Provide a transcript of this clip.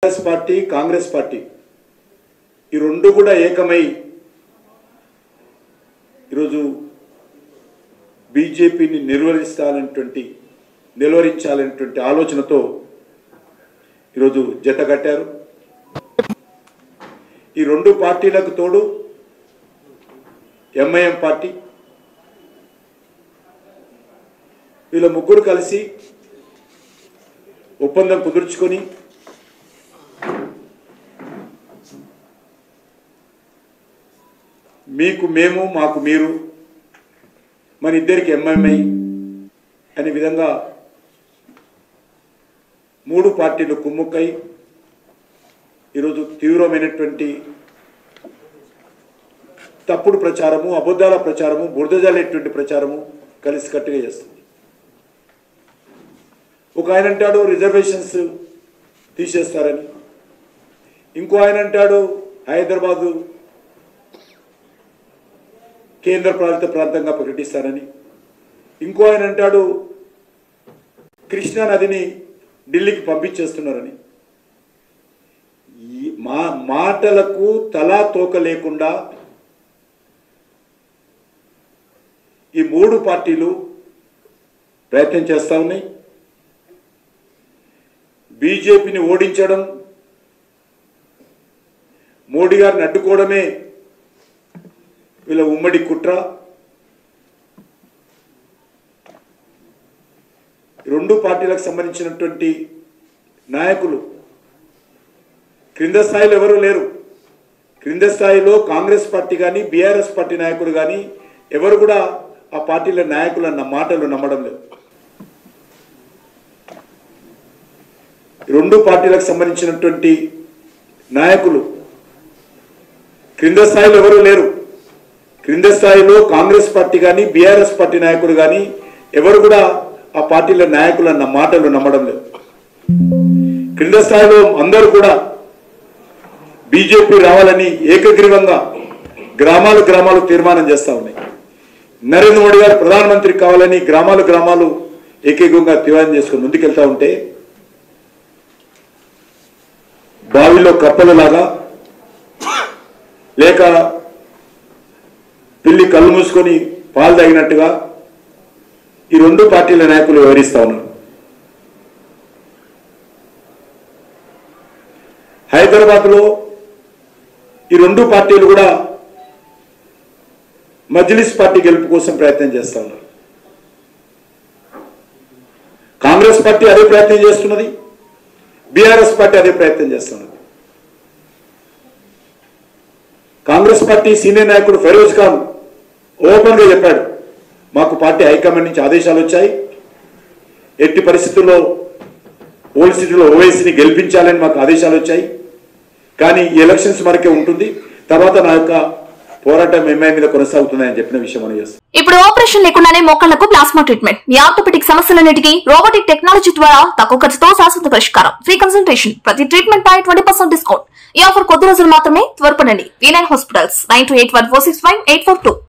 Party Congress party ఈ రెండు కూడా ఏకమై ఈరోజు బీజేపీని నిలువరించాలనేటువంటి ఆలోచనతో ఈరోజు జత కట్టారు. ఈ రెండు పార్టీలకు తోడు ఎంఐఎం పార్టీ వీళ్ళ ముగ్గురు కలిసి ఒప్పందం కుదుర్చుకొని మీకు మేము మాకు మీరు మన ఇద్దరికి ఎంఐఎంఐ అనే విధంగా మూడు పార్టీలు కుమ్ముక్కై ఈరోజు తీవ్రమైనటువంటి తప్పుడు ప్రచారము, అబద్ధాల ప్రచారము, బురదజల్లేటువంటి ప్రచారము కలిసికట్టుగా చేస్తుంది. ఒక ఆయన అంటాడు రిజర్వేషన్స్ తీసేస్తారని, ఇంకో ఆయన అంటాడు హైదరాబాదు కేంద్ర పాలిత ప్రాంతంగా ప్రకటిస్తారని, ఇంకో ఆయన అంటాడు కృష్ణా నదిని ఢిల్లీకి పంపించేస్తున్నారని. ఈ మాటలకు తలా తోక లేకుండా ఈ మూడు పార్టీలు ప్రయత్నం చేస్తూ ఉన్నాయి. బీజేపీని ఓడించడం, మోడీ గారిని అడ్డుకోవడమే వీళ్ళ ఉమ్మడి కుట్ర. రెండు పార్టీలకు సంబంధించినటువంటి నాయకులు క్రింద స్థాయిలో ఎవరు లేరు. క్రింద స్థాయిలో కాంగ్రెస్ పార్టీ కానీ బీఆర్ఎస్ పార్టీ నాయకులు కానీ ఎవరు కూడా ఆ పార్టీల నాయకులు అన్న మాటలు నమ్మడం లేదు. రెండు పార్టీలకు సంబంధించినటువంటి నాయకులు క్రింద స్థాయిలో ఎవరు లేరు. క్రింద స్థాయిలో కాంగ్రెస్ పార్టీ కానీ బీఆర్ఎస్ పార్టీ నాయకులు కానీ ఎవరు కూడా ఆ పార్టీల నాయకులు అన్న మాటలు నమ్మడం లేదు. క్రింద స్థాయిలో అందరూ కూడా బీజేపీ రావాలని ఏకగ్రీవంగా గ్రామాలు తీర్మానం చేస్తూ ఉన్నాయి. నరేంద్ర మోడీ గారు ప్రధానమంత్రి కావాలని గ్రామాలు ఏకగ్రీవంగా తీర్మానం చేసుకుని ముందుకెళ్తా ఉంటే బావిలో కప్పలలాగా లేక పిల్లి కళ్ళు మూసుకొని పాలు తాగినట్టుగా ఈ రెండు పార్టీల నాయకులు వివరిస్తా ఉన్నారు. హైదరాబాద్లో ఈ రెండు పార్టీలు కూడా మజ్లిస్ పార్టీ గెలుపు కోసం ప్రయత్నం చేస్తా ఉన్నారు. కాంగ్రెస్ పార్టీ అదే ప్రయత్నం చేస్తున్నది, బీఆర్ఎస్ పార్టీ అదే ప్రయత్నం చేస్తున్నది. కాంగ్రెస్ పార్టీ సీనియర్ నాయకుడు ఫెరోజ్ ఖాన్ ఓపెన్గా చెప్పాడు, మాకు పార్టీ హైకమాండ్ నుంచి ఆదేశాలు వచ్చాయి, ఎట్టి పరిస్థితుల్లో ఓల్డ్ సిటీలో ఓవైసీని గెలిపించాలని మాకు ఆదేశాలు వచ్చాయి, కానీ ఎలక్షన్స్ వరకే ఉంటుంది, తర్వాత నా యొక్క పోరాటం ఎంఐ మీద కొనసాగుతుందని చెప్పిన విషయం మనం చేస్తాం. ఇప్పుడు ఆపరేషన్ లేకుండానే మోకాళ్లకు ప్లాస్మా ట్రీట్మెంట్, మీ ఆర్థోపెడిక్ సమస్యలన్నిటికీ రోబోటిక్ టెక్నాలజీ ద్వారా తక్కువ ఖర్చుతో శాశ్వత పరిష్కారం, ఫ్రీ కన్సల్టేషన్, ప్రతి ట్రీట్మెంట్ పై 20% డిస్కౌంట్. ఈ ఆఫర్ కొద్ది రోజులు మాత్రమే, త్వరపడండి. V9 hospitals 9281465842.